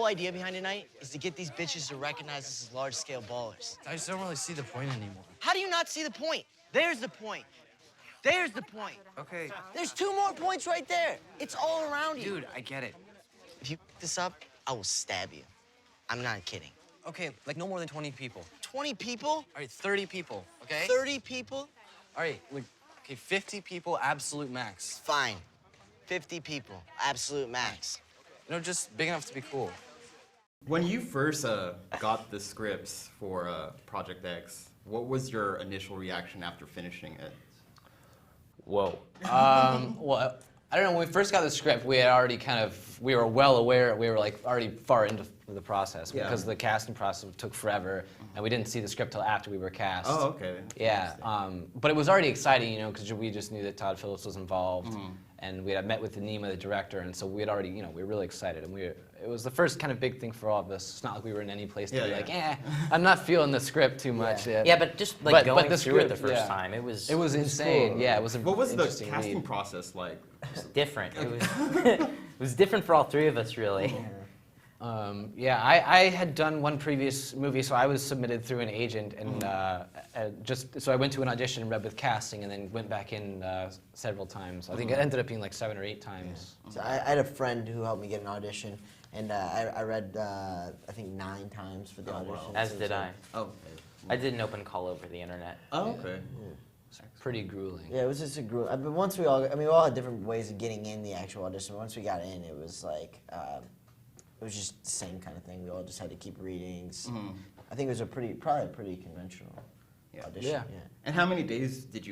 idea behind tonight is to get these bitches to recognize us as large-scale ballers. I just don't really see the point anymore. How do you not see the point? There's the point. There's the point. Okay. There's 2 more points right there. It's all around you. Dude, I get it. If you f this up, I will stab you. I'm not kidding. Okay, like no more than 20 people. 20 people? All right, 30 people, okay? 30 people? All right, like, okay, 50 people, absolute max. Fine. 50 people, absolute max. You know, just big enough to be cool. When you first got the scripts for Project X, what was your initial reaction after finishing it? Whoa. Well, I don't know, when we first got the script, we had already we were well aware, we were like already far into the process because the casting process took forever and we didn't see the script till after we were cast. Oh, okay. Yeah, but it was already exciting, you know, because we just knew that Todd Phillips was involved and we had met with Nima, the director, and so we had already, you know, we were really excited and it was the first kind of big thing for all of us. It's not like we were in any place to be like, I'm not feeling the script too much yet. Yeah, but just like going the through it the script, first time, it was insane. cool. Yeah, it was a What was the interesting casting read. process like? It was different. It was it was different for all 3 of us, really. Yeah, I had done one previous movie, so I was submitted through an agent, and so I went to an audition and read with casting, and then went back in several times. I think it ended up being like 7 or 8 times. So I had a friend who helped me get an audition, and I read I think 9 times for the audition. As did I. Oh. I did an open call over the internet. Oh, okay. Pretty grueling. Yeah, it was just a group. But once we all had different ways of getting in the actual audition. Once we got in, it was like, it was just the same kind of thing. We all just had to keep readings. I think it was probably a pretty conventional audition. Yeah. And how many days did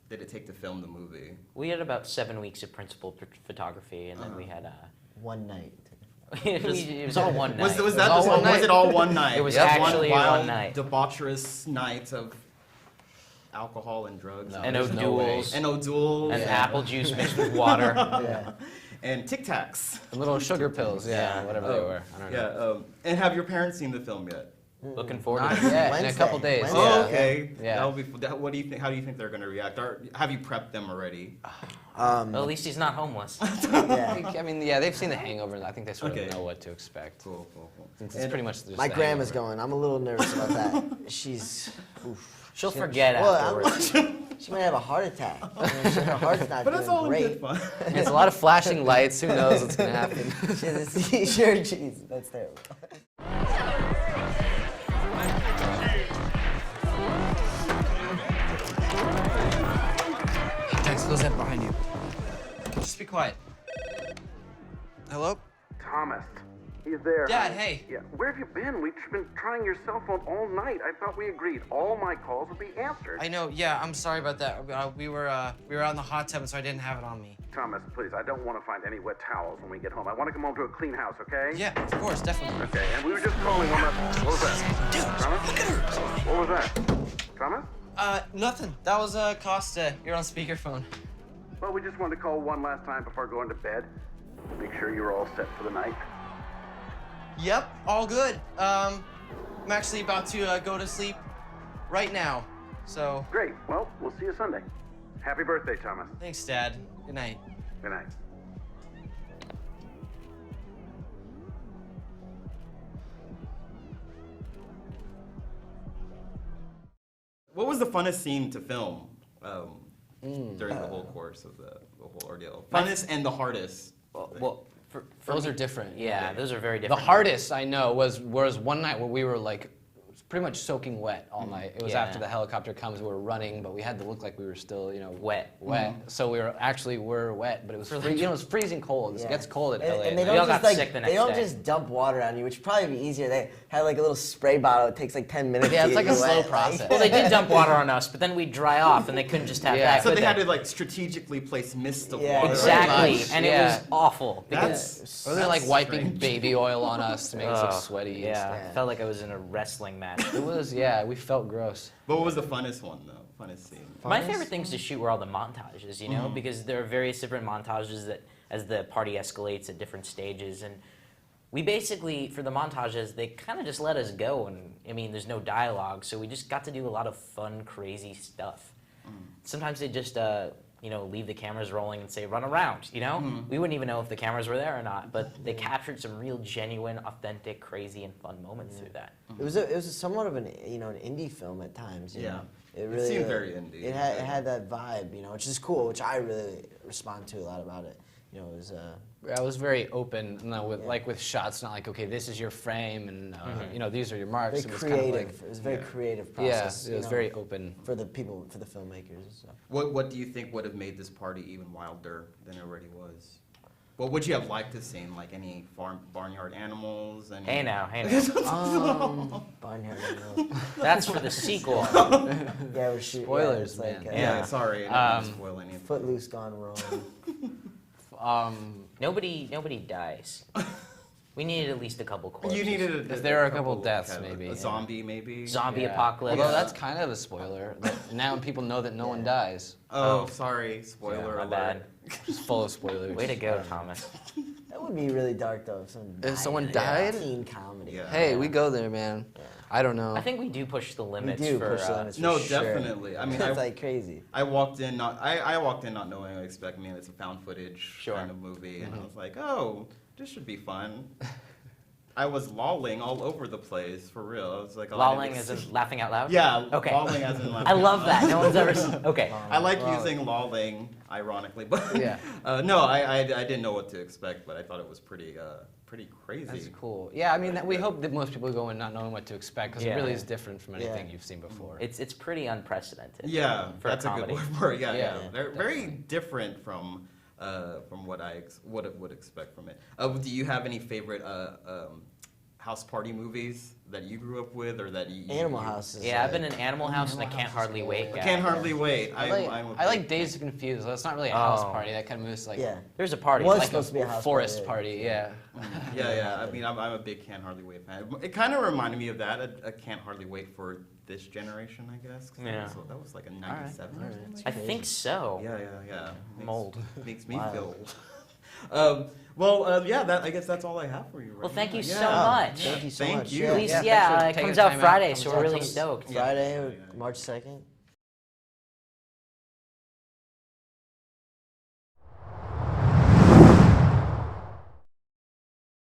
it take to film the movie? We had about 7 weeks of principal photography, and then we had One night. it was all one night. Was it all one night? It was Just actually one wild, one night. debaucherous night of alcohol and drugs. No. And There's no way. O'Doul's. And O'Doul's. And apple juice mixed with water. Yeah. And Tic Tacs. The little sugar pills, Yeah. whatever they were. I don't know. Yeah. And have your parents seen the film yet? Looking forward Not to it. yet, in a Wednesday. couple days. Wednesday. Oh, Yeah. okay. Yeah. That'll be. What do you think? How do you think they're going to react? Have you prepped them already? Well, at least he's not homeless. Yeah. I mean, yeah, they've seen The Hangover, and I think they sort Okay. of know what to expect. Cool. Since it's pretty much just My The grandma's Hangover. going. I'm a little nervous about that. She's. Oof. She'll forget Well, afterwards. she might have a heart attack. Her heart's not But it's doing all in great. good fun. It's a lot of flashing lights. Who knows what's gonna happen? She has a t-shirt. Jeez, that's terrible. Tex, close that behind you. Just be quiet. Hello? Thomas. He's there. Dad, hey. Yeah. Where have you been? We've been trying your cell phone all night. I thought we agreed all my calls would be answered. I know, yeah, I'm sorry about that. We were out in the hot tub, so I didn't have it on me. Thomas, please, I don't want to find any wet towels when we get home. I want to come home to a clean house, okay? Yeah, of course, definitely. Okay, and we were just calling one last... What was that? Dude, Thomas? look at her. What was that? Thomas? Nothing. That was Costa. You're on speakerphone. Well, we just wanted to call one last time before going to bed. Make sure you're all set for the night. Yep, all good. I'm actually about to go to sleep right now, so. Great. Well, we'll see you Sunday. Happy birthday, Thomas. Thanks, Dad. Good night. Good night. What was the funnest scene to film during the whole course of the whole ordeal? Funnest and the hardest. Well, for Those me- are different. Yeah, those are very The different. hardest I know was one night where we were like pretty much soaking wet all night. It was Yeah. after the helicopter comes, we were running, but we had to look like we were still, you know, Wet. So we were wet, but it was it was freezing cold. It gets cold at LA. And they at night. We all don't just got like sick the they next don't day. just dump water on you, which would probably be easier. They had like a little spray bottle. It takes like 10 minutes. Yeah, to it's get like a you slow wet. process. Well, they did dump water on us, but then we'd dry off, and they couldn't just have Yeah. that. So could they had to like strategically place mist of water. Exactly, much, and yeah. it was awful. That's Or they're like wiping strange. baby oil on us to make us look Oh, sweaty. and Yeah, stuff. I felt like I was in a wrestling match. It was, yeah, we felt gross. But what was the funnest one though? Funnest scene. My favorite things to shoot were all the montages, you know, because there are various different montages that, as the party escalates at different stages, and we basically, for the montages, they kind of just let us go, and I mean, there's no dialogue, so we just got to do a lot of fun, crazy stuff. Sometimes they just, leave the cameras rolling and say run around. We wouldn't even know if the cameras were there or not. But they captured some real, genuine, authentic, crazy, and fun moments through that. It was somewhat of an an indie film at times. You know? It really seemed very indie. It had that vibe, which is cool, which I really respond to a lot about it. It was. Yeah, it was very open, with shots, not like, okay, this is your frame, and these are your marks. Very It was creative. kind of like, It was a very creative process. Yeah, it was very open. for the people, for the filmmakers and stuff. What do you think would have made this party even wilder than it already was? What would you have liked to see? Like any barnyard animals? Any... Hey now. Barnyard Animals. That's for the sequel. Yeah, we're shooting. Spoilers, yeah, it's man. Yeah, sorry, I didn't spoil anything. Footloose gone wrong. Nobody dies. We needed at least a couple corpses. You needed If there are a couple deaths, maybe, A yeah. zombie, maybe? Zombie Yeah. apocalypse. Although that's kind of a spoiler. Now people know that no one dies. Oh, sorry. Spoiler my alert. bad. It's full of spoilers. Way to go, Thomas. That would be really dark though if someone died. Teen comedy. Yeah. Hey, we go there, man. I don't know. I think we do push the We limits do for. push the limits for No, sure. definitely. I mean, It's like crazy. I walked in not knowing what to expect. I mean, it's a found footage Sure. kind of movie, and I was like, oh, this should be fun. I was lolling all over the place, for real. I was like, oh, I Lolling didn't as in laughing out loud? Yeah, Okay. lolling as in laughing I out love loud. that. No one's ever. Okay. I like using lolling, ironically, but Yeah. no, I didn't know what to expect, but I thought it was pretty crazy. That's cool. Yeah, I mean, we hope that most people go in not knowing what to expect because Yeah. it really is different from anything Yeah. you've seen before. It's pretty unprecedented. Yeah, for a that's a good comedy. word for it. Yeah, Yeah, They're very different from what I would expect from it. Do you have any favorite house party movies that you grew up with, or that you? Animal House is Yeah, I've been like- in Animal House and I Can't Hardly Wait. I Guy. can't hardly wait. I like Dazed and Confused. That's not really a house Oh. party. That kind of moves like Yeah. There's a party. Was like supposed to be a house forest party. party. Yeah. Yeah. I mean, I'm a big Can't Hardly Wait fan. It kind of reminded me of that. I Can't Hardly Wait for this generation, I guess. 'Cause Yeah. that was like a '97 or something. I think so. Yeah. Mold. Makes me Wow. feel old. I guess that's all I have for you right Well, thank now. you so Yeah. much. Thank you so Thank much. you. Yeah. Please, Yeah, yeah, thanks for it taking comes the out time out. Friday, Comes so out we're really Friday. stoked. Friday, March 2nd.